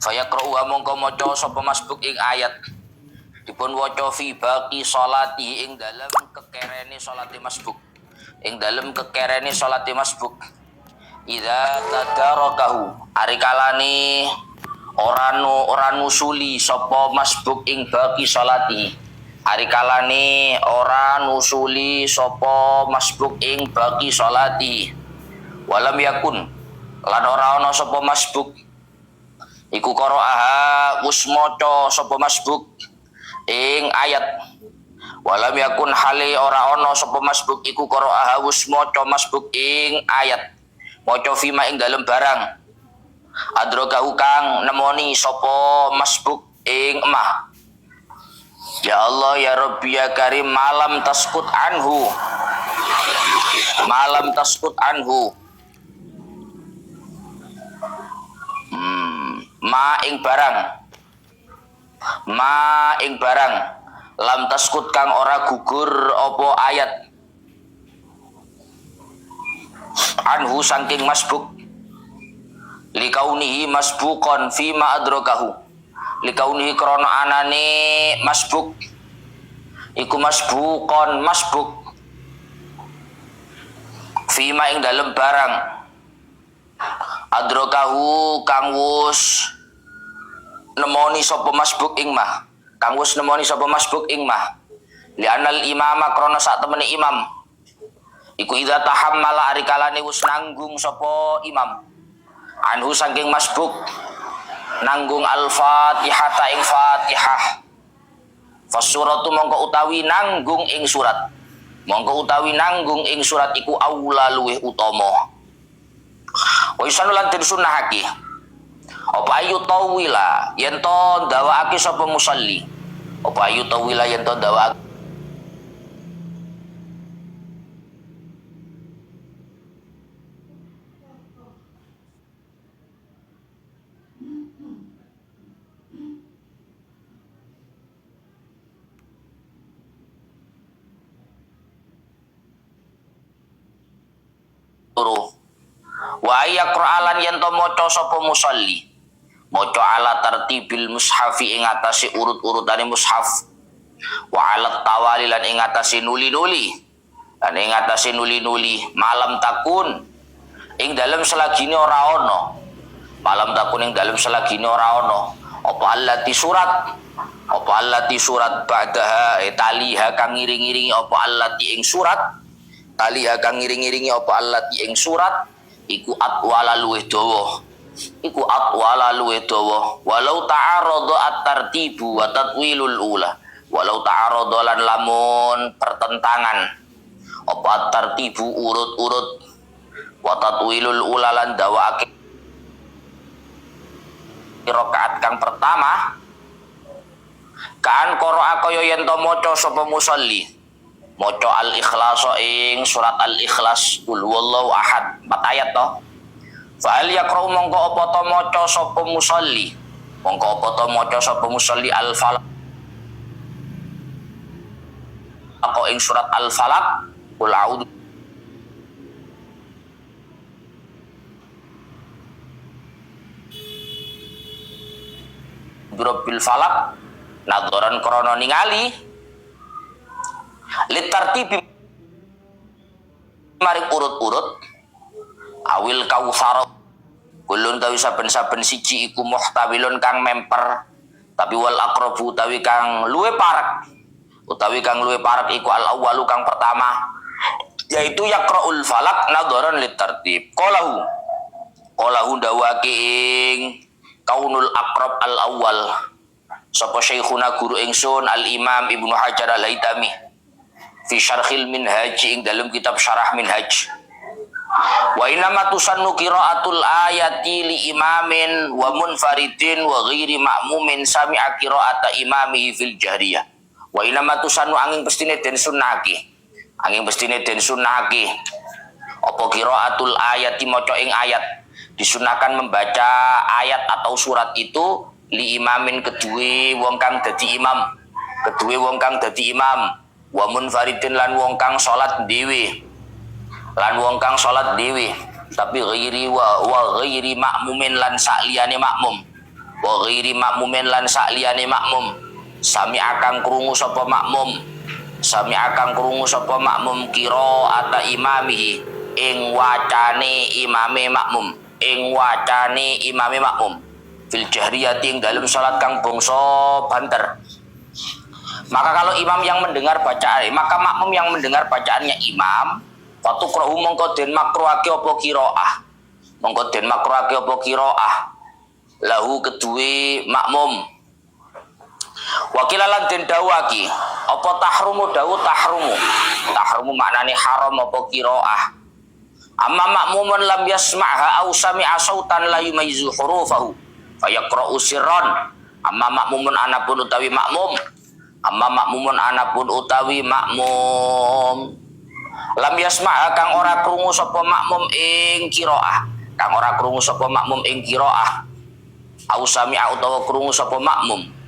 Fayaqra'uha mongko maca sapa masbuk ing ayat dipun waca fi baqi sholati ing dalem kekerene salate masbuk, ing dalem kekerene salate masbuk. Idza tadarakahu arikalane ora nusuli sapa masbuk ing baqi sholati, arikalane ora nusuli sapa masbuk ing baqi sholati. Walam yakun lan ora ana sapa masbuk iku qara'aha wis maca sapa masbuk ing ayat. Walam yakun hale ora ana sapa masbuk iku qara'aha wis maca masbuk ing ayat, maca fima ing dalem barang adrakahu kang nemoni sapa masbuk ing emah. Ya Allah ya Rabbi ya Karim malam taskut anhu, malam taskut anhu ma ing barang lam taskut kang ora gugur apa ayat anhu saking masbuk likaunihi masbukon fima adrakahu, likaunihi krana anane masbuk iku masbukon masbuk fima ing dalem barang adrakahu kang wus nemoni sapa masbuk ing mah, kang wis nemoni sapa masbuk ing mah. Li anal imama krana sak temene imam iku idza tahammala arikalane wis nanggung sapa imam anhu saking masbuk nanggung al-fatihata ing fatihah fasuratu mongko utawi nanggung ing surat, mongko utawi nanggung ing surat iku aula luweh utama. Wa isanulan sunahake apa ayu tawila yen to ndawaake sapa musalli, apa ayu tawila yen to ndawaake wa ayaqra'alan yen to maca sapa musalli maca ala tartibil mushafi ing atase urut-urutane mushaf wa ala tawali lan ing atase nuli-nuli lan ing atase nuli-nuli malam takun ing dalem selagine ora ana, malam takun ing dalem selagine ora ana apa allati surat, apa allati surat ba'daha taliha kang ngiring-iringi apa allati ing surat, taliha kang ngiring-iringi apa allati ing surat iku atwala luwih dawa, iku atwala luwih dawa. Walau ta'arada at-tartibu wa tatwilul ula, walau ta'arada lan lamun pertentangan apa at-tartibu urut-urut wa tatwilul ula lan dawaake rakaat kang pertama kan qira'a kaya yen to maca sapa musalli maca al-ikhlas ing surat al-ikhlas qul huwallahu ahad 4 ayat to. Fa al yaqra'u mongko apa to maca sapa musalli, mongko apa to maca sapa musalli al-falaq apa ing surat al-falaq qul a'udzu birabbil falaq nadzoran krana ningali litartibi maring urut-urut awil kautsar kulun tawi saben-saben siji iku muhtawilun kang memper tapi wal aqrabu utawi kang luwe parek iku al awwalu kang pertama yaitu yaqraul falak nadharan litartib qalahu dawake ing kaunul aqrab al awwal sapa syekhuna guru ingsun al imam Ibnu Hajar al-Haitami fi syarhil minhaj ing dalam kitab syarah minhaj. Wa inama tusannu qiraatul ayati li imamin wa munfaridin wa ghairi ma'mumin sami'a qiraata imamihi fil jahriyah. Wa inama tusannu angin pestine den sunnahake apa qiraatul ayati maca ing ayat disunahkan membaca ayat atau surat itu li imamin kedue wong kang dadi imam wa munfaridin lan wong kang salat dhewe tapi ghairi wa ghairi makmumin lan sakliyane makmum wa ghairi makmumin lan sakliyane makmum. Sami akan krungu sapa makmum, sami akan krungu sapa makmum qiraata imamihi ing wacane imame makmum, ing wacane imame makmum fil jahriyati ing dalem salat kang bangsa banter. Maka kalau imam yang mendengar bacaan, maka makmum yang mendengar bacaannya imam, fatukrahu mongko den makruhake apa qiraah, mongko den makruhake apa qiraah lahu kedue makmum. Wakilalan den dawaki apa tahrumu dawu tahrumu, tahrumu maknane haram apa qiraah. Amma makmumun lam yasma'ha aw sami'a sautan la yumayyizu hurufahu fayaqra'u sirran. Amma makmumun anapun utawi makmum, amma makmumun anapun utawi makmum lam yasma'ha kang ora krungu sapa makmum ing qiraah, kang ora krungu sapa makmum ing qiraah, aw sami'a utawa krungu sapa makmum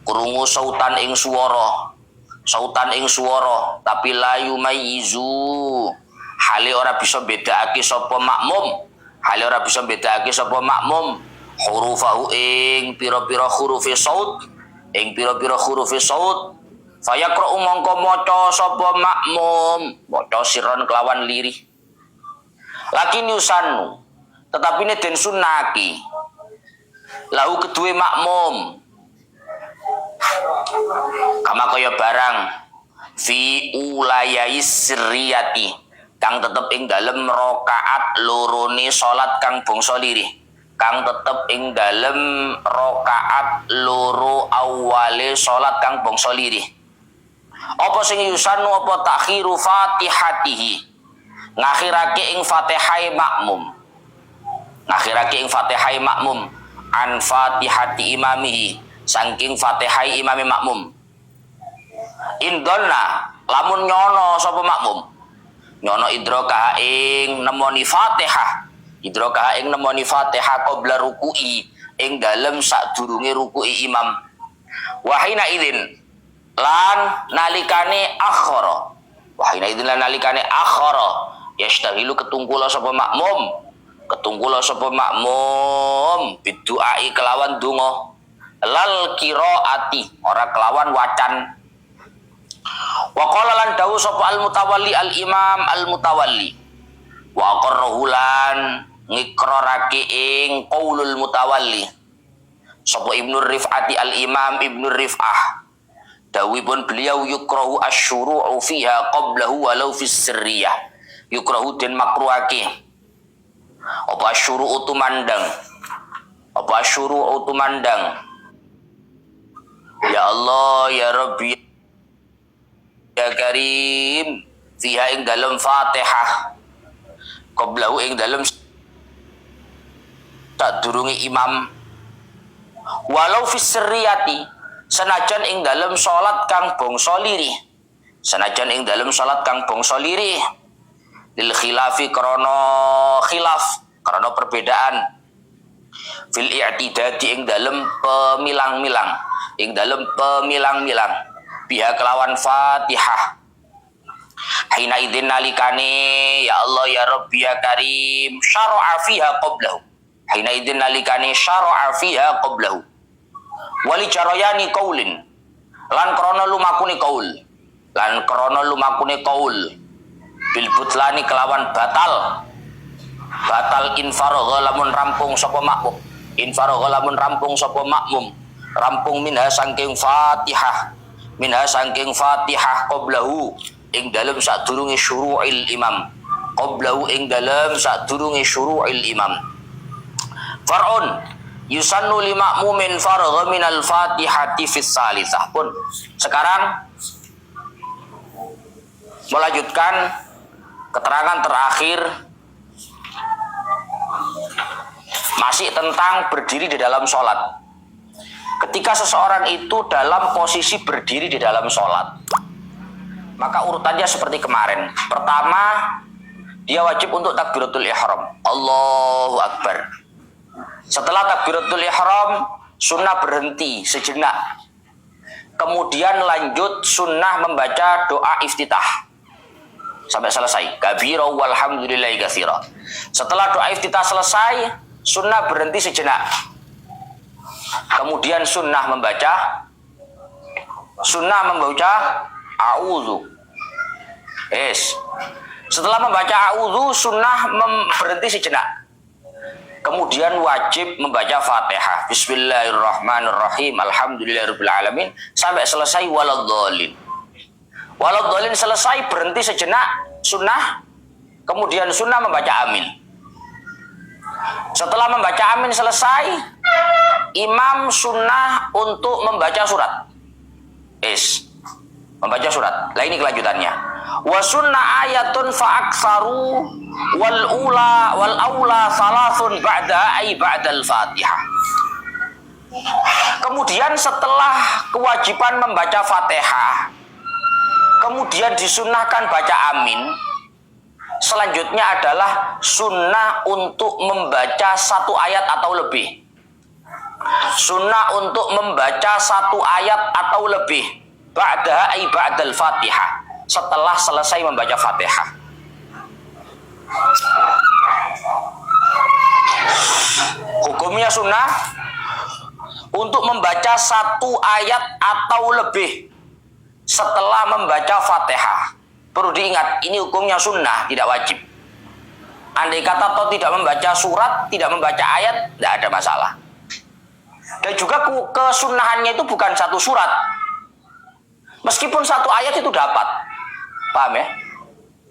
krungu sautan ing swara, sautan ing swara tapi la yumayyizu hale ora bisa bedakake sapa makmum, hale ora bisa bedakake sapa makmum hurufahu ing pira-pira hurufe saut, ing pira-pira hurufe saut fayaqra'u mongko maca sapa makmum, maca sirron kelawan lirih. Lakin yusannu tetapi ini den sunnaki lahu kedue makmum kama kaya barang fi ulayais sirriyati kang tetep ing dalem rakaat lorone salat kang bangsa lirih, kang tetep ing dalem rakaat loro awale salat kang bangsa lirih. Apa sing yusannu apa takhiru fatihatihi, ngakhirake ing fatihai makmum, ngakhirake ing fatihai makmum an fatihati imamihi saking fatihai imami makmum. Indonna lamun nyono sapa makmum, nyono idroka ing nemoni fatihah, idroka ing nemoni fatihah qabla ruku'i ing dalem sadurunge ruku'i imam. Wahina idzin lan nalikane akhara, wahina idzin lan nalikane akhara yastahilu ketungkula sapa makmum, ketungkula sapa makmum biduai kelawan donga lal qiraati ora kelawan wacan. Wa qala lan dawu sapa al mutawalli al imam al mutawalli wa aqarrahu lan ngikrarake ing qaulul mutawalli sapa Ibnu Rif'ati al imam Ibnu Rif'ah dawuhipun beliau yukrahu asyuru'u fiha qablahu walau fis sirriyah, yukrahu den makruhake apa asyuru'u tumandang, apa asyuru'u tumandang ya Allah ya Rabbi ya Karim fiha ing dalam Fatihah qablahu ing dalam sadurunge imam walau fis sirriyati senajan ing dalam salat kang bangsa lirih, senajan ing dalam salat kang bangsa lirih lil khilafi krana khilaf, krana perbedaan fil i'tidadi ing dalam pemilang-milang, ing dalam pemilang-milang biha kelawan Fatihah. Hina idzin nalikane ya Allah ya Rabbi ya Karim syara'a fiha qablahu, hina idzin nalikane syara'a fiha qablahu wali jarayani qaulin lan krana lumakune qaul, lan krana lumakune qaul bil butlani kelawan batal, batal infaragha lamun rampung sapa makmum, infaragha lamun rampung sapa makmum, rampung minha saking Fatihah, minha saking Fatihah qablahu ing dalem sadurunge syuru'il imam, qablahu ing dalem sadurunge syuru'il imam. Far'un yusannu li ma'mumin faragha minal Fatihati fis salisah. Pun sekarang melanjutkan keterangan terakhir masih tentang berdiri di dalam sholat. Ketika seseorang itu dalam posisi berdiri di dalam sholat, maka urutannya seperti kemarin. Pertama, dia wajib untuk takbiratul ihram, Allahu Akbar. Setelah takbiratul ihram, sunnah berhenti sejenak. Kemudian lanjut sunnah membaca doa iftitah sampai selesai. Kabira walhamdulillahi katsira. Setelah doa iftitah selesai, sunnah berhenti sejenak. Kemudian sunnah membaca a'udzu. Setelah membaca a'udzu, sunnah berhenti sejenak. Kemudian wajib membaca Fatihah. Bismillahirrahmanirrahim. Alhamdulillahirabbil alamin sampai selesai waladhdallin. Waladhdallin selesai, berhenti sejenak sunnah. Kemudian sunnah membaca amin. Setelah membaca amin selesai, imam sunnah untuk membaca surat. Membaca surat. Lah ini kelanjutannya. Wa sunnah ayatun fa aktsaru wal aula salasun ba'dal Fatihah. Kemudian setelah kewajiban membaca Fatihah, kemudian disunnahkan baca amin. Selanjutnya adalah sunnah untuk membaca satu ayat atau lebih. Sunnah untuk membaca satu ayat atau lebih ba'dal Fatihah, setelah selesai membaca Fatihah. Hukumnya sunnah untuk membaca satu ayat atau lebih setelah membaca Fatihah. Perlu diingat, ini hukumnya sunnah, tidak wajib. Andai kata atau tidak membaca surat, tidak membaca ayat, tidak ada masalah. Dan juga kesunnahannya itu bukan satu surat. Meskipun satu ayat itu dapat. Paham ya?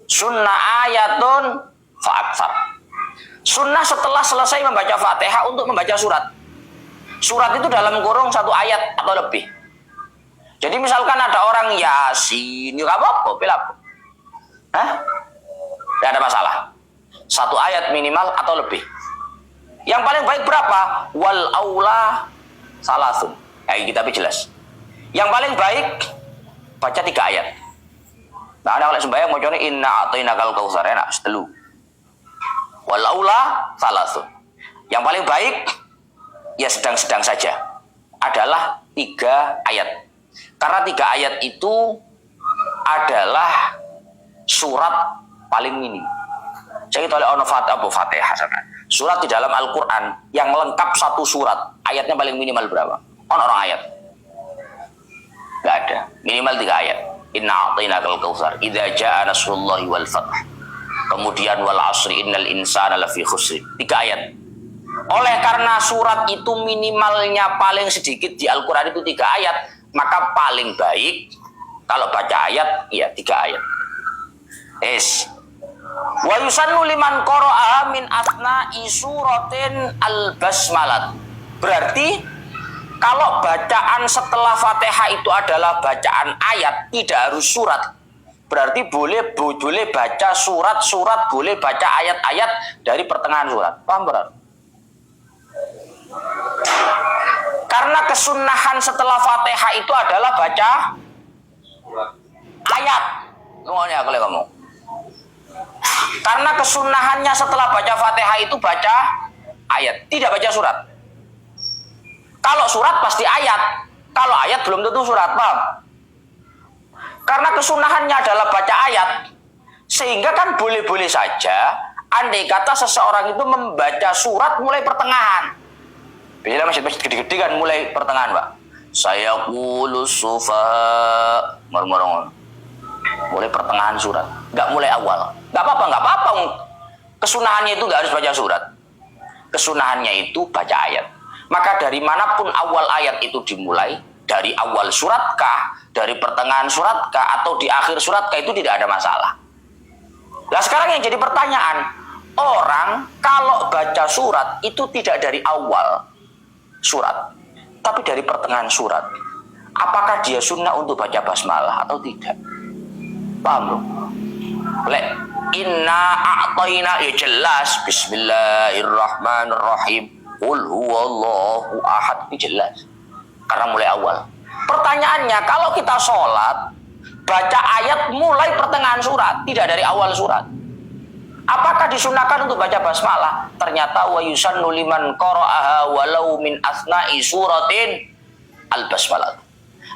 Sunnah ayatun fa'aktsar. Sunnah setelah selesai membaca Fatihah untuk membaca surat. Surat itu dalam kurung satu ayat atau lebih. Jadi misalkan ada orang Yasin, ya apa-apa, pilih. Tidak ada masalah. Satu ayat minimal atau lebih. Yang paling baik berapa? Wal aula salasun. Kita jelas. Yang paling baik baca 3 ayat. Nah, ada oleh sembahyang mau contoh inna a'tainakal kautsar, enak setelu. Wal aula salasun. Yang paling baik ya sedang-sedang saja adalah 3 ayat. Karena 3 ayat itu adalah surat paling minim. Jadi oleh Fatihah. Surat di dalam Al-Quran yang lengkap satu surat, ayatnya paling minimal berapa? Orang ayat. Gak ada. Minimal 3 ayat. Inna a'tainakal kautsar, idza jaa nasrullahi wal fath. Kemudian wal asri innal insana lafi khusr. 3 ayat. Oleh karena surat itu minimalnya paling sedikit di Al-Quran itu 3 ayat, maka paling baik kalau baca ayat ya 3 ayat. Wa yusannu liman qara'a min asna'i suratin al-basmalah. Berarti kalau bacaan setelah Fatihah itu adalah bacaan ayat, tidak harus surat. Berarti boleh baca surat-surat, boleh baca ayat-ayat dari pertengahan surat. Paham berarti? Karena kesunahan setelah Fatihah itu adalah baca ayat. Ngomongnya kalau kamu. Karena kesunahannya setelah baca Fatihah itu baca ayat, tidak baca surat. Kalau surat pasti ayat, kalau ayat belum tentu surat, paham? Karena kesunahannya adalah baca ayat, sehingga kan boleh-boleh saja andai kata seseorang itu membaca surat mulai pertengahan. Bila masjid-masjid gede-gede kan mulai pertengahan, Pak. Saya kulus sufa murmurong. Mulai pertengahan surat, nggak mulai awal. Nggak apa-apa. Kesunahannya itu nggak harus baca surat. Kesunahannya itu baca ayat. Maka dari manapun awal ayat itu dimulai, dari awal suratkah, dari pertengahan suratkah, atau di akhir suratkah, itu tidak ada masalah. Nah sekarang yang jadi pertanyaan, orang kalau baca surat itu tidak dari awal surat, tapi dari pertengahan surat, apakah dia sunnah untuk baca basmalah atau tidak? Paham loh? Inna a'tayna, ya jelas bismillahirrahmanirrahim, qul huwallahu ahad, itu jelas karena mulai awal. Pertanyaannya, kalau kita sholat baca ayat mulai pertengahan surat, tidak dari awal surat, apakah disunahkan untuk baca basmalah? Ternyata wa yusannu liman qara'aha walau min asna'i suratin al-basmalah.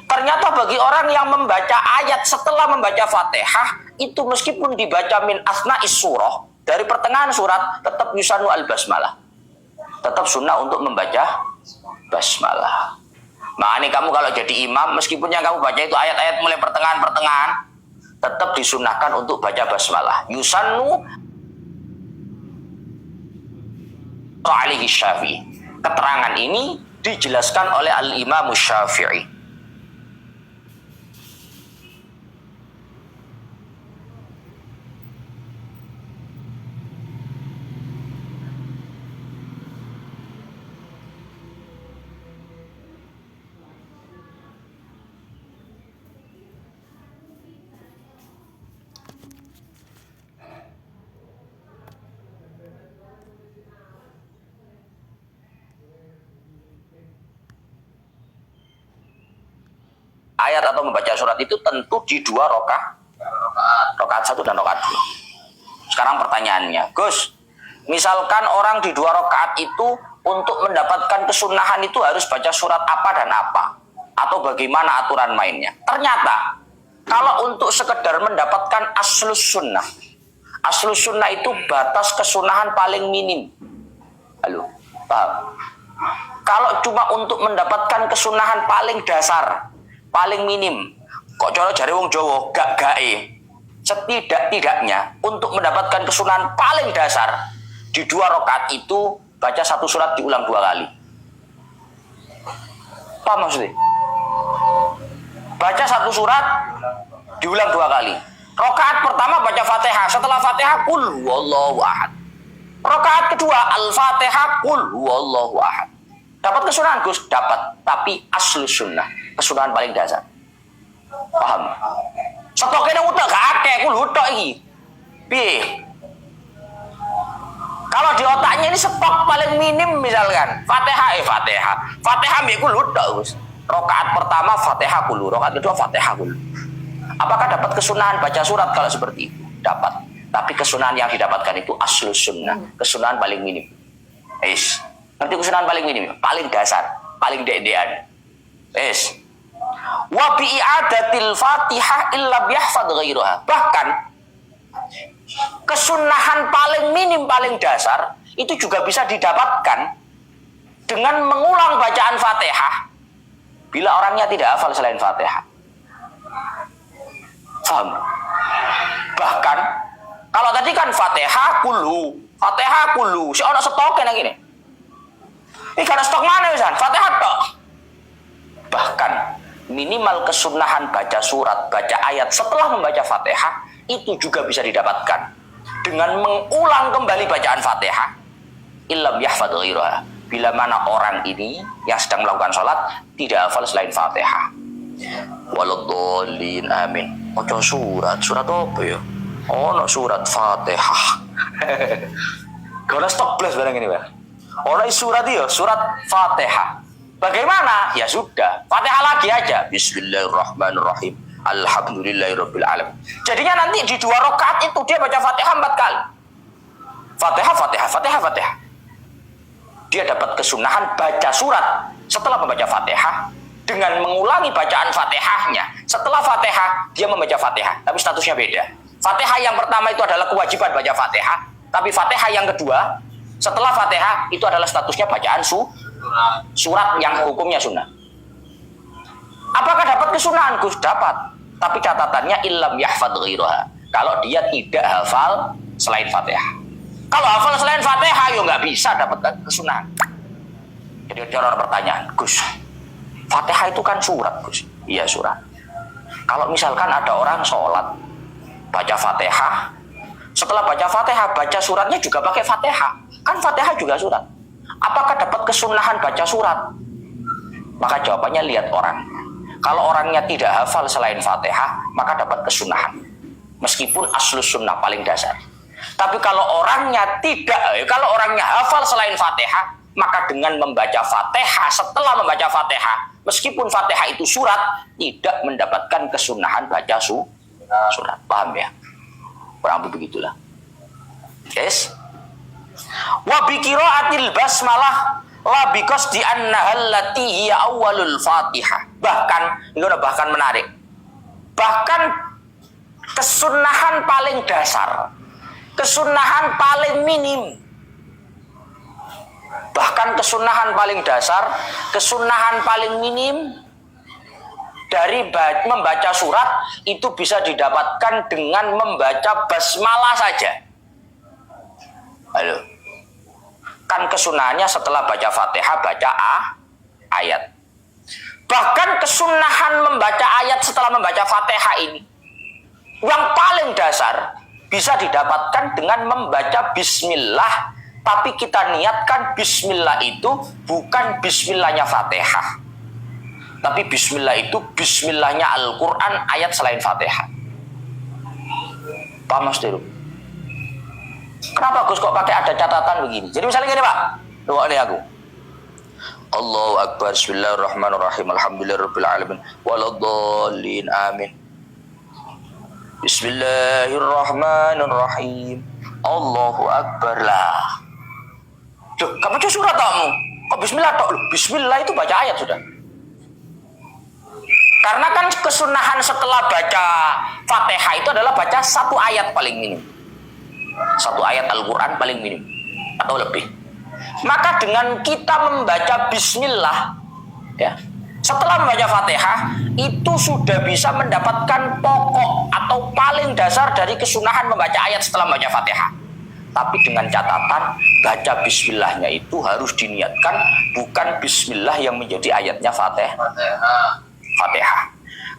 Ternyata bagi orang yang membaca ayat setelah membaca Fatihah, itu meskipun dibaca min asna'is surah, dari pertengahan surat, tetap yusannu al-basmalah. Tetap sunnah untuk membaca basmalah. Makanya kamu kalau jadi imam, meskipun yang kamu baca itu ayat-ayat mulai pertengahan, tetap disunahkan untuk baca basmalah. Yusannu alaihi Syafi'i. Keterangan ini dijelaskan oleh Al-Imam Syafi'i. Ayat atau membaca surat itu tentu di 2 rakaat 1 dan rakaat 2. Sekarang pertanyaannya, Gus, misalkan orang di 2 rakaat itu untuk mendapatkan kesunahan itu harus baca surat apa dan apa, atau bagaimana aturan mainnya? Ternyata kalau untuk sekedar mendapatkan aslus sunnah itu batas kesunahan paling minim. Halo, paham? Kalau cuma untuk mendapatkan kesunahan paling dasar, paling minim, kok cara jare wong Jawa gak gae, setidak-tidaknya untuk mendapatkan kesunahan paling dasar di 2 rakaat itu baca 1 surat diulang 2 kali. Apa maksudnya? Baca 1 surat diulang 2 kali. Rakaat pertama baca Fatihah, setelah Fatihah qul huwallahu ahad. Rakaat kedua Al-Fatihah qul huwallahu ahad. Dapat kesunahan Gus? Dapat, tapi aslus sunnah, kesunahan paling dasar. Paham? Stoknya udah gak akeh, kul hutok iki. Piye? Kalau di otaknya ini stok paling minim misalkan Fatihah mbek kul hutok Gus. Rakaat pertama Fatihah kul, rakaat kedua Fatihah kul. Apakah dapat kesunahan baca surat kalau seperti itu? Dapat. Tapi kesunahan yang didapatkan itu aslus sunnah, kesunahan paling minim. Nanti kesunahan paling minim, paling dasar, paling dek-dekan. Wa bi i'adatil Fatihah illa yahfad ghairaha. Bahkan kesunahan paling minim, paling dasar itu juga bisa didapatkan dengan mengulang bacaan Fatihah bila orangnya tidak hafal selain Fatihah. Paham? Bahkan kalau tadi kan Fatihah kulu, si ono stoke nang ngene. Ini karena stok mana misalnya? Fatihah tok. Bahkan minimal kesunahan baca surat, baca ayat setelah membaca Fatihah itu juga bisa didapatkan dengan mengulang kembali bacaan Fatihah. Illam yahfad ghairaha. Bila mana orang ini yang sedang melakukan sholat tidak hafal selain Fatihah. Waladhdallin, amin. Ojo surat apa ya? No surat Fatihah. Karena stok belas barang ini, Bang. Surat itu surat Fatihah. Bagaimana? Ya sudah, Fatihah lagi aja. Bismillahirrahmanirrahim. Alhamdulillahirabbil alamin. Jadinya nanti di 2 rakaat itu dia baca Fatihah 4 kali. Fatihah. Dia dapat kesunahan baca surat setelah membaca Fatihah dengan mengulangi bacaan Fatihahnya. Setelah Fatihah dia membaca Fatihah, tapi statusnya beda. Fatihah yang pertama itu adalah kewajiban baca Fatihah, tapi Fatihah yang kedua setelah Fatihah itu adalah statusnya bacaan surat yang hukumnya sunnah. Apakah dapat kesunahan Gus? Dapat. Tapi catatannya illam yahfad ghairaha. Kalau dia tidak hafal selain Fatihah. Kalau hafal selain Fatihah ya nggak bisa dapat kesunahan. Jadi orang pertanyaan, Gus, Fatihah itu kan surat Gus? Iya surat. Kalau misalkan ada orang sholat baca Fatihah, setelah baca Fatihah baca suratnya juga pakai Fatihah. Kan Fatihah juga surat. Apakah dapat kesunahan baca surat? Maka jawabannya lihat orang. Kalau orangnya tidak hafal selain Fatihah, maka dapat kesunahan. Meskipun aslus sunnah paling dasar. Tapi kalau orangnya hafal selain Fatihah, maka dengan membaca Fatihah, setelah membaca Fatihah, meskipun Fatihah itu surat, tidak mendapatkan kesunahan baca surat. Paham ya? Kurang lebih begitulah. Yes? Wa bi qiraatil basmalah la bi qasdi annaha allati hiya awwalul Fatihah. Bahkan menarik. Bahkan kesunahan paling dasar, kesunahan paling minim Bahkan kesunahan paling dasar, kesunahan paling minim dari membaca surat itu bisa didapatkan dengan membaca basmalah saja. Halo. Kan kesunahannya setelah baca Fatihah baca ayat. Bahkan kesunahan membaca ayat setelah membaca Fatihah ini yang paling dasar bisa didapatkan dengan membaca bismillah, tapi kita niatkan bismillah itu bukan bismillahnya Fatihah, tapi bismillah itu bismillahnya Al-Quran ayat selain Fatihah. Paham Mas Deru? Kenapa Gus kok pakai ada catatan begini? Jadi misalnya gini Pak, doa nih aku. Allahu Akbar, bismillahirrahmanirrahim, alhamdulillahirabbil alamin, waladdallin, amin. Bismillahirrahmanirrahim, Allahu Akbar lah. Loh, kamu baca surat kamu? Kok bismillah tok? Bismillah itu baca ayat sudah. Karena kan kesunahan setelah baca Fatihah itu adalah baca satu ayat paling minim. Satu ayat Al-Quran paling minim atau lebih. Maka dengan kita membaca bismillah ya, setelah membaca Fatihah itu sudah bisa mendapatkan pokok atau paling dasar dari kesunahan membaca ayat setelah membaca Fatihah. Tapi dengan catatan baca bismillahnya itu harus diniatkan bukan bismillah yang menjadi ayatnya Fatihah.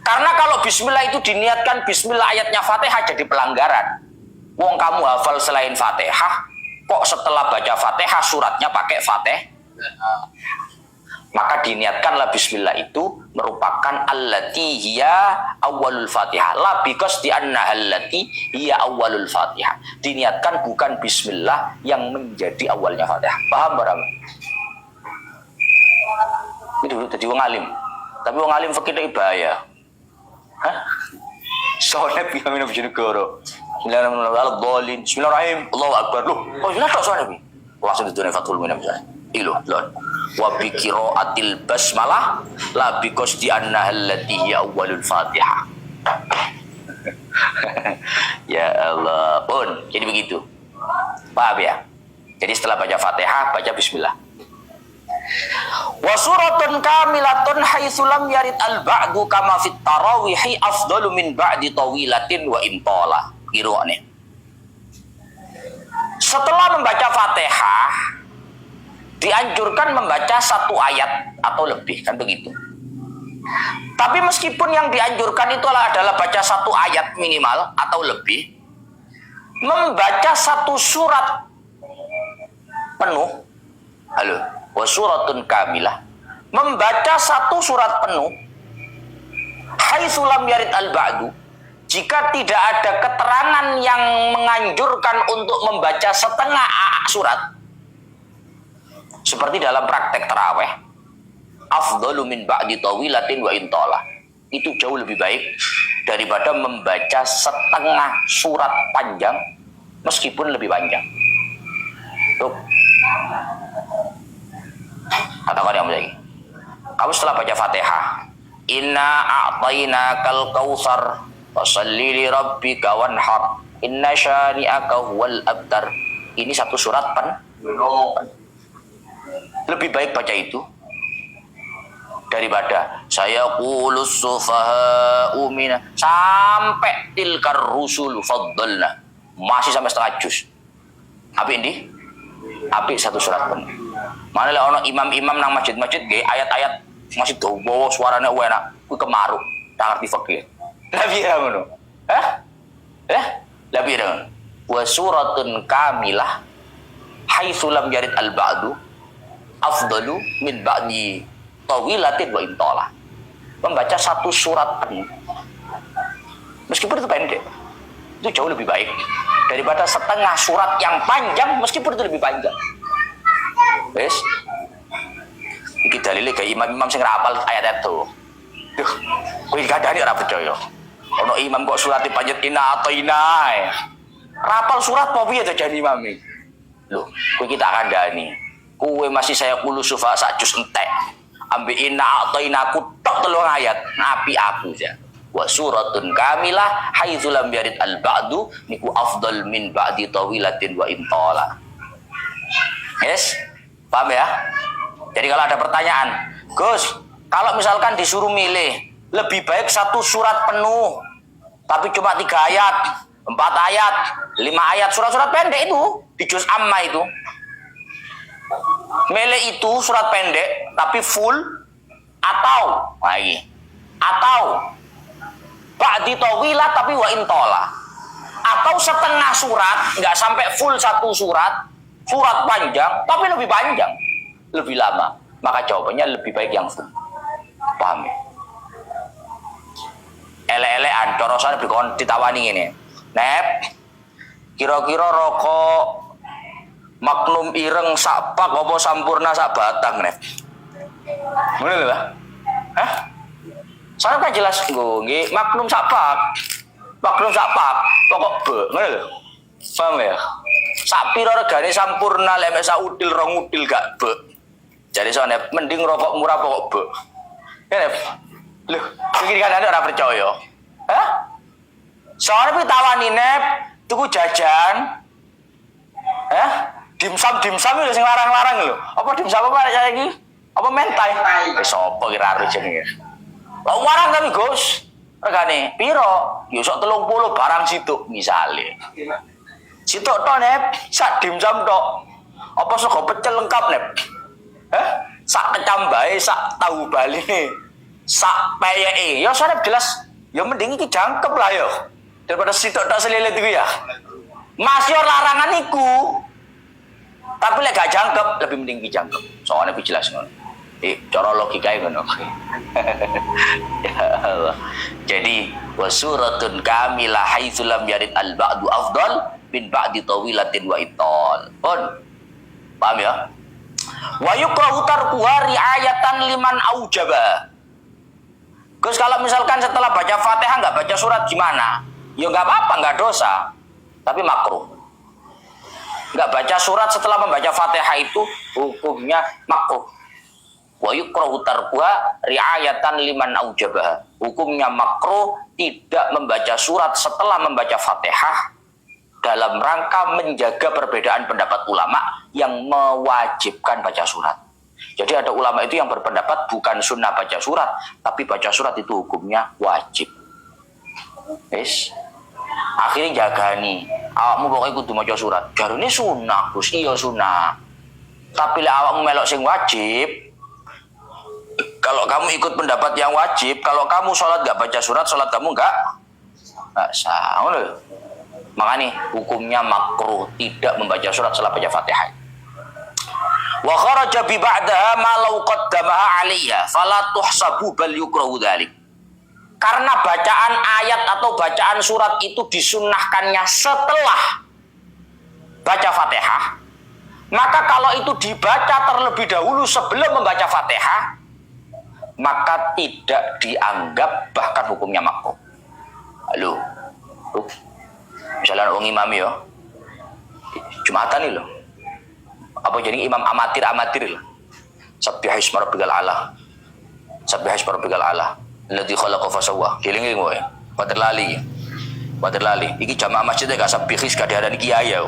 Karena kalau bismillah itu diniatkan bismillah ayatnya Fatihah jadi pelanggaran. Wong kamu hafal selain Fatihah, kok setelah baca Fatihah suratnya pakai Fatihah? Maka diniatkanlah bismillah itu merupakan allati hiya awwalul Fatihah. La biqasdi annaha allati hiya awwalul Fatihah. Diniatkan bukan bismillah yang menjadi awalnya Fatihah. Paham barang? Itu jadi wong alim. Tapi wong alim fikih itu bahaya. Hah? Soalnya pihak minum jenegara. Bismillahirrahmanirrahim. Bismillahirrahmanirrahim. Allahu Akbar. Loh, oh ini tak soalnya. Langsung ditulis Fathul Mu'in misalnya. Ilo, lon. Wa bi qiraatil basmalah la bi qasdi annaha allati hiya awwalul Fatihah. Ya Allah, pun. Jadi begitu. Paham ya? Jadi setelah baca Fatihah, baca bismillah. Wa suratun kamilatun haitsu lam yarid al-ba'du kama fit tarawihi afdalu min ba'di tawilatin wa intala. Kirone. Setelah membaca Fatihah dianjurkan membaca satu ayat atau lebih, kan begitu. Tapi meskipun yang dianjurkan itu adalah baca satu ayat minimal atau lebih, membaca satu surat penuh, halo, wa suratun kamilah, membaca satu surat penuh, haitsu lam yarid al-ba'du, jika tidak ada keterangan yang menganjurkan untuk membaca setengah surat, seperti dalam praktek taraweh, afdalu min ba'di tawilatin wa intala, itu jauh lebih baik daripada membaca setengah surat panjang meskipun lebih panjang. Tuh. Katakan yang lagi. Kamu setelah baca Fatihah, inna a'tainakal kautsar fasalli li rabbika wanhar inna syani'aka huwal abtar. Ini satu surat lebih baik baca itu daripada saya qulus sufaha'u mina sampai tilkar rusul faddalna, masih sampai setengah juz. Apa ini? Apa satu surat penuh. Mana lah ono imam-imam nang masjid-masjid ge ayat-ayat masih dawa suaranya enak, ku kemaruk, tak ngerti fikih. Lah piye ngono? Lah piye ngono? Wa suratun kamilah haitsu lam yarid al-ba'du afdalu min ba'di tawilatin wa intala. Membaca satu surat penuh meskipun itu pendek itu jauh lebih baik daripada setengah surat yang panjang meskipun itu lebih panjang. Wes iki dalile kayak imam-imam sing rapal ayat itu. Duh, kowe kadane ora percaya. Ono imam kok surate panjang ina atau ina. Rapal surat apa piye to jane imame? Loh, kowe kita kandhani. Kowe masih saya kulu sufa sak juz entek. Ambil ina atau ina ku tok telung ayat, napi aku ya. Wa suratun kamilah haitsu lam yarid al-ba'du niku afdal min ba'di tawilatin wa intala. Yes. Paham ya? Jadi kalau ada pertanyaan, Gus, kalau misalkan disuruh milih, lebih baik satu surat penuh, tapi cuma 3 ayat, 4 ayat, 5 ayat, surat-surat pendek itu, di juz amma itu. Milih itu surat pendek, tapi full, atau, ba'di tawilah tapi wa intola. Atau setengah surat, nggak sampai full satu surat, surat panjang, tapi lebih panjang, lebih lama. Maka jawabannya lebih baik yang full. Paham ya? Ele-elean, corosan dikon ditawani ini. Nep, kira-kira rokok Magnum ireng sak pak apa sampurna sak batang, Nep? Bener lah? Hah? Saya kan jelas nggih, Magnum sak pak. Magnum sak pak, pokok be, ngono lho. Paham ya? Sak pira regane sampurna lek sak udil rong udil gak be. Jadi soalnya mending rokok murah pokok be. Ya, Nep. Loh, iki kan ora percaya. Hah? Soalnya pitawani Nep, tuku jajan. Hah? Dimsum itu sing larang-larang lho. Apa dimsum apa arek iki? Apa mentai? Wis sapa ki ra jenenge. Lah warang tapi Gus. Regane piro? Ya sok 30 barang situk misale. Situk tok Nep, sak dimsum tok. Apa sego pecel lengkap Nep? Hah? Sak kecambahe, sak tahu baline, sak peyeke. Ya soalnya jelas, ya mending iki jangkep lah ya. Daripada situk tok selilit iku ya. Masih larangan iku. Tapi lek gak jangkep, lebih mending iki jangkep. Soalnya iki jelas ngono. Cara logikae ngono. Ya Allah. Jadi wasuratun kamilah haitsu lam yarid al-ba'du afdal min ba'di tawilatin wa itol. Pun. Paham ya? Wa yukrahu tarkuha riayatan liman aujaba. Gus, kalau misalkan setelah baca Fatihah nggak baca surat gimana? Ya nggak apa-apa, nggak dosa. Tapi makruh. Nggak baca surat setelah membaca Fatihah itu hukumnya makruh. Wa yukrahu tarkuha riayatan liman aujaba. Hukumnya makruh tidak membaca surat setelah membaca Fatihah dalam rangka menjaga perbedaan pendapat ulama yang mewajibkan baca surat. Jadi ada ulama itu yang berpendapat bukan sunnah baca surat, tapi baca surat itu hukumnya wajib. Yes. Akhirnya jagani, awakmu pokoknya kudu maca surat. Jarune sunnah, Gus. Iya sunnah. Tapi lek awakmu melok sing wajib, kalau kamu ikut pendapat yang wajib, kalau kamu sholat gak baca surat, sholat kamu gak sah. Makanya hukumnya makruh tidak membaca surat setelah baca Fatihah. Wa kharaja bi ba'daha ma law qaddamaha 'alayha fala tuhsabu bal yukrahu dzalik. Karena bacaan ayat atau bacaan surat itu disunnahkannya setelah baca Fatihah, maka kalau itu dibaca terlebih dahulu sebelum membaca Fatihah, maka tidak dianggap bahkan hukumnya makruh. Halo. Misalnya orang imam ya, Jumatan nih loh. Apa jadi imam amatir loh. Subbihisma rabbikal a'la. Subbihisma rabbikal a'la. Alladzi khalaqa fasawwa. Keling-eling wae. Padha lali. Iki jamaah masjid gak subihis gak diarani kiai ya.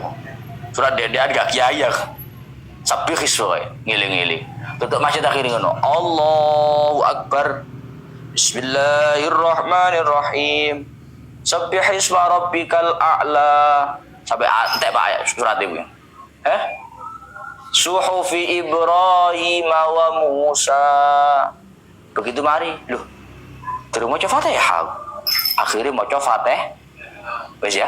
Surat dendean gak kiai ya. Subihis wae. Ngiling-ngiling. Tutup masjid akhirnya ngono. Allahu Akbar. Bismillahirrahmanirrahim. Subbihisma rabbikal a'la. Sampai entek Pak ayat surat itu. Suhufi Ibrahim wa Musa. Begitu mari, loh. Terus maca Fatihah. Akhirnya maca Fatihah. Wes ya.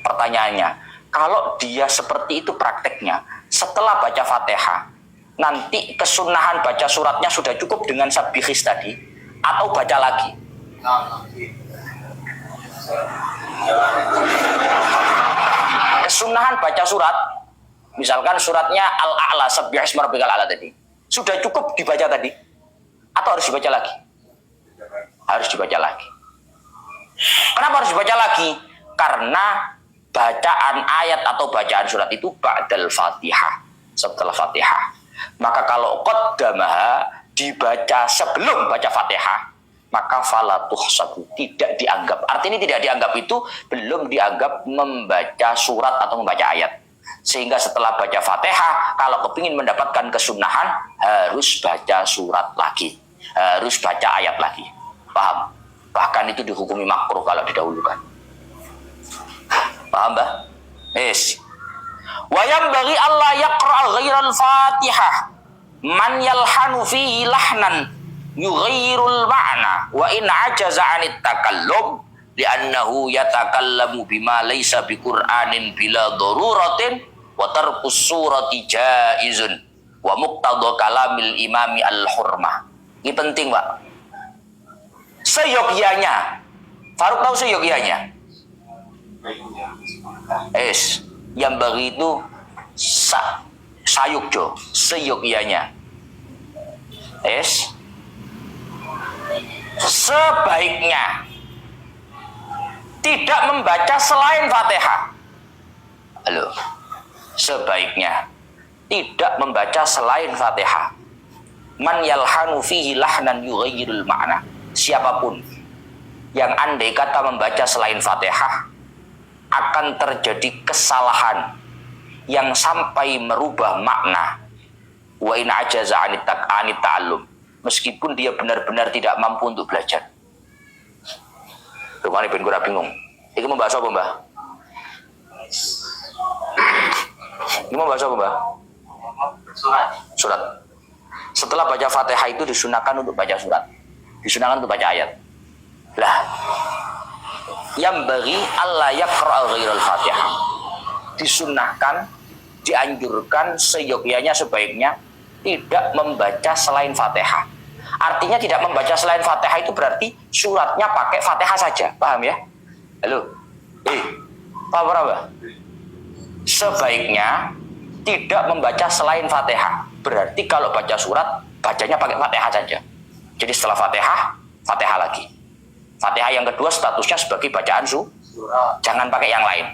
Pertanyaannya, kalau dia seperti itu prakteknya, setelah baca Fatihah, nanti kesunahan baca suratnya sudah cukup dengan sabihis tadi atau baca lagi? Kesunahan baca surat, misalkan suratnya Al-A'la, Subbihisma rabbikal a'la tadi, sudah cukup dibaca tadi atau harus dibaca lagi? Harus dibaca lagi. Kenapa harus dibaca lagi? Karena bacaan ayat atau bacaan surat itu ba'dal Fatihah, setelah Fatihah. Maka kalau qaddamaha dibaca sebelum baca Fatihah, maka falatuh sabu tidak dianggap. Artinya tidak dianggap itu belum dianggap membaca surat atau membaca ayat. Sehingga setelah baca Fatihah, kalau kepingin mendapatkan kesunahan, harus baca surat lagi. Harus baca ayat lagi. Paham? Bahkan itu dihukumi makruh kalau didahulukan. Paham, Mbah? Yes. Wa yanbaghi alla yaqra' ghairal Fatihah man yalhanu fihi lahnan yughayyirul ma'na wa in ajaza 'anit takallum li'annahu yatakallamu bima laysa biqur'anin bila daruratin wa tarkus surati jaizun wa muqtadha kalamil imami al-hurmah. Ini penting, Pak. Seyogyanya. Faruk tahu seyogyanya? Yang bagi itu sayukjo, seyogyanya. Sebaiknya tidak membaca selain Fatihah. Halo. Sebaiknya tidak membaca selain Fatihah. Man yalhanu fihi lahnan yughayyirul ma'na. Siapapun yang andai kata membaca selain Fatihah akan terjadi kesalahan yang sampai merubah makna. Wa in ajaza 'anit ta'allum. Meskipun dia benar-benar tidak mampu untuk belajar. Rupanya ben kura bingung. Iki mau bahas apa, Mbah? Ini mau bahas apa, Mbah? Surat. Setelah baca Fatihah itu disunahkan untuk baca surat. Disunahkan untuk baca ayat. Lah, yang bagi Allah yaqra' ghairal Fatihah. Disunahkan, dianjurkan seyogyanya sebaiknya tidak membaca selain Fatihah. Artinya tidak membaca selain Fatihah itu berarti suratnya pakai Fatihah saja. Paham ya? Halo? Paham berapa? Sebaiknya tidak membaca selain Fatihah. Berarti kalau baca surat, bacanya pakai Fatihah saja. Jadi setelah Fatihah, Fatihah lagi. Fatihah yang kedua statusnya sebagai bacaan surat. Jangan pakai yang lain.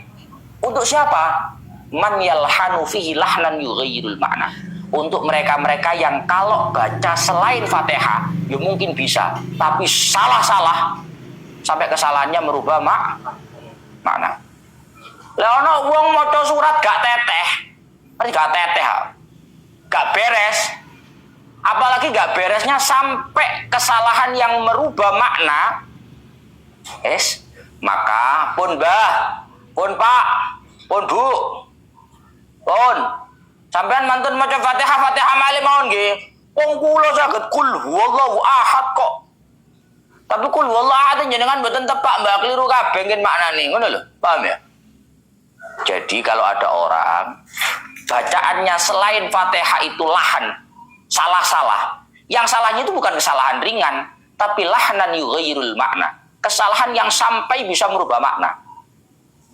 Untuk siapa? Man yalhanu fihi lahnan yughayyirul ma'na. Untuk mereka-mereka yang kalau baca selain Fatihah, ya mungkin bisa, tapi salah-salah sampai kesalahannya merubah makna. Lah ono wong maca surat gak teteh. Gak teteh. Gak beres. Apalagi gak beresnya sampai kesalahan yang merubah makna. Maka pun Mbah, pun Pak, pun Bu. Pun sampean mantun maca Fatihah malih mawon nggih. Wong kula saged kul huwallahu ahad kok. Tapi kul huwallahu ahad jenengan mboten tepak, Mbak, keliru kabeh ngen maknane. Ngono lho. Paham ya? Jadi kalau ada orang bacaannya selain Fatihah itu lahan, salah-salah. Yang salahnya itu bukan kesalahan ringan, tapi lahnan yughayyirul makna. Kesalahan yang sampai bisa merubah makna.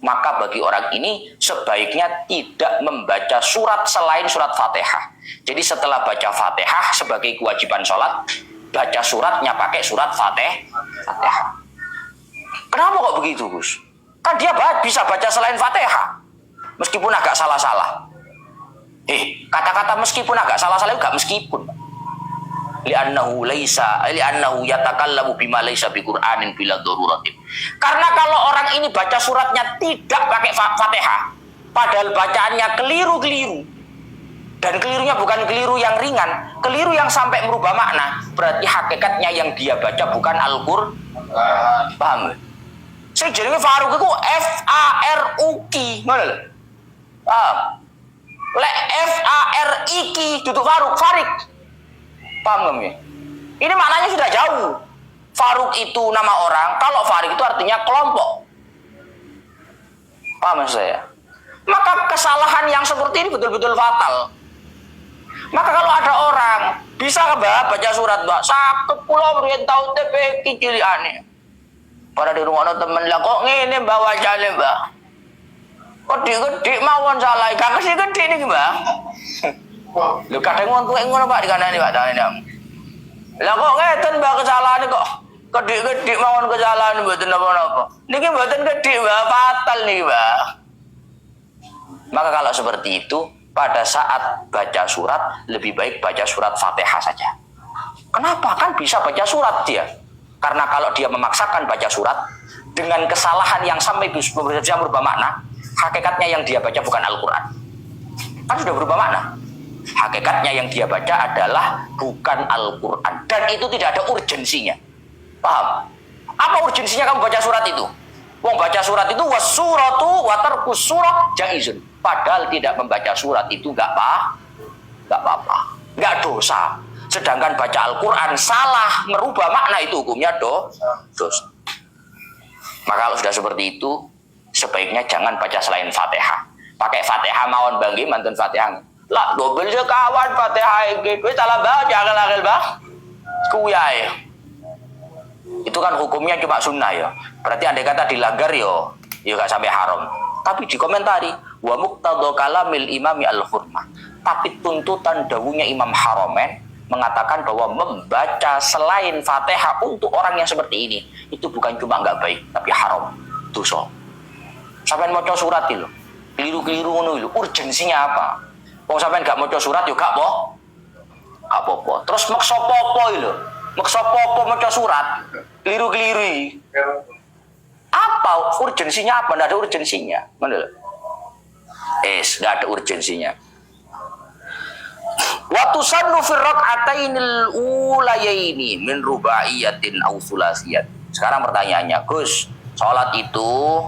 Maka bagi orang ini sebaiknya tidak membaca surat selain surat Fatihah. Jadi setelah baca Fatihah sebagai kewajiban sholat, baca suratnya pakai surat Fatihah. Kenapa kok begitu, Gus? Kan dia bisa baca selain Fatihah. Meskipun agak salah-salah. Kata-kata meskipun agak salah-salah itu gak meskipun. Li'annahu yatakallamu bima laysa biqur'anin bila daruratin. Karena kalau orang ini baca suratnya tidak pakai Fatihah, padahal bacaannya keliru-keliru, dan kelirunya bukan keliru yang ringan, keliru yang sampai merubah makna, berarti hakikatnya yang dia baca bukan Al-Qur'an. Paham? Saya jenenge Faruk itu F-A-R-U-K. Ngono lho. Paham? Lek F-A-R-I-K duduk Farik. Paham ya? Ini maknanya sudah jauh. Faruk itu nama orang, kalau Farik itu artinya kelompok. Paham saya? Maka kesalahan yang seperti ini betul-betul fatal. Maka kalau ada orang bisa Mbak baca surat, Mbak, sakit kula mriyen tau TP cilikane. Pada di rumah temen lah kok ngene Mbak wajane, Mbak. Kok dik mawon salah, gak mesti gede niki, Mbak. Lho kadang wong tuwek ngono Pak dikandani Pak tane. Lah kok ngeten Mbak kesalahane kok kedik-kedik mawon kesalahan mboten napa-napa. Niki mboten kedik Mbak, fatal niki Mbak. Maka kalau seperti itu pada saat baca surat lebih baik baca surat Fatihah saja. Kenapa? Kan bisa baca surat dia. Karena kalau dia memaksakan baca surat dengan kesalahan yang sampai bisa merubah makna, hakikatnya yang dia baca bukan Al-Qur'an. Kan sudah berubah makna. Hakikatnya yang dia baca adalah bukan Al-Quran. Dan itu tidak ada urgensinya. Paham? Apa urgensinya kamu baca surat itu? Wong baca surat itu wasuratu wa tarkus surah jaizun. Padahal tidak membaca surat itu enggak apa-apa. Enggak dosa. Sedangkan baca Al-Quran salah merubah makna itu hukumnya dosa. Maka kalau sudah seperti itu, sebaiknya jangan baca selain Fatihah. Pakai Fatihah mawon banggi mantun Fatihah. Lah dobel kawan Fatihah iki kowe salah baca akal-akal bah. Kuwi itu kan hukumnya cuma sunnah ya. Berarti andai kata dilanggar yo gak sampai haram. Tapi dikomentari wa muqtadha kalamil imami al-hurmah. Tapi tuntutan dawuhnya Imam Haromen mengatakan bahwa membaca selain Fatihah untuk orang yang seperti ini itu bukan cuma nggak baik tapi haram, dosa. Sampai maca surat itu keliru-keliru ngono lho, urgensinya apa? Wong sampean gak maca surat yo gak apa-apa. Terus maksa apa lho? Maksa apa maca surat? Keliru-keliru. Apa urgensinya apa? Enggak ada urgensinya. Ngono lho. Enggak ada urgensinya. Wa tusannu fi rak'atainil ulayaini min rubaiyatin aw sulasiyat. Sekarang pertanyaannya, Gus, sholat itu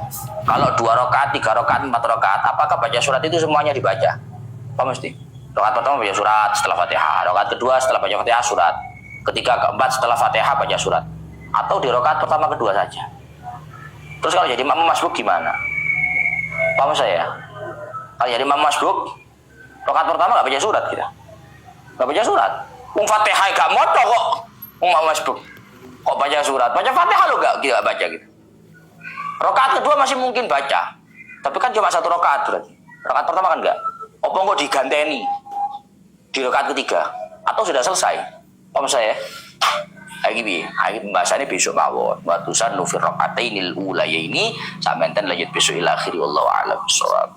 kalau 2 rakaat, 3 rakaat, 4 rakaat, apakah baca surat itu semuanya dibaca? Apa mesti? Rakaat pertama baca surat setelah Fatihah, rakaat kedua setelah baca Fatihah surat, ketiga keempat setelah Fatihah baca surat, atau di rakaat pertama kedua saja? Terus kalau jadi makmum masbuk gimana? Paham saya? Kalau jadi makmum masbuk, rakaat pertama nggak baca surat kita, nggak baca surat. Fatihah gak moto kok, makmum masbuk kok baca surat? Baca Fatihah lo gak baca gitu. Rakaat kedua masih mungkin baca, tapi kan cuma 1 rakaat berarti. Rakaat pertama kan enggak. Apa kok diganteni di rakaat ketiga? Atau sudah selesai? Paham saya? Lagi pembahasannya besok mawon. Wa tusannu fi raka'atainil ulayaini sampeyan lanjut besok ila akhiri wallahu a'lam bissawab.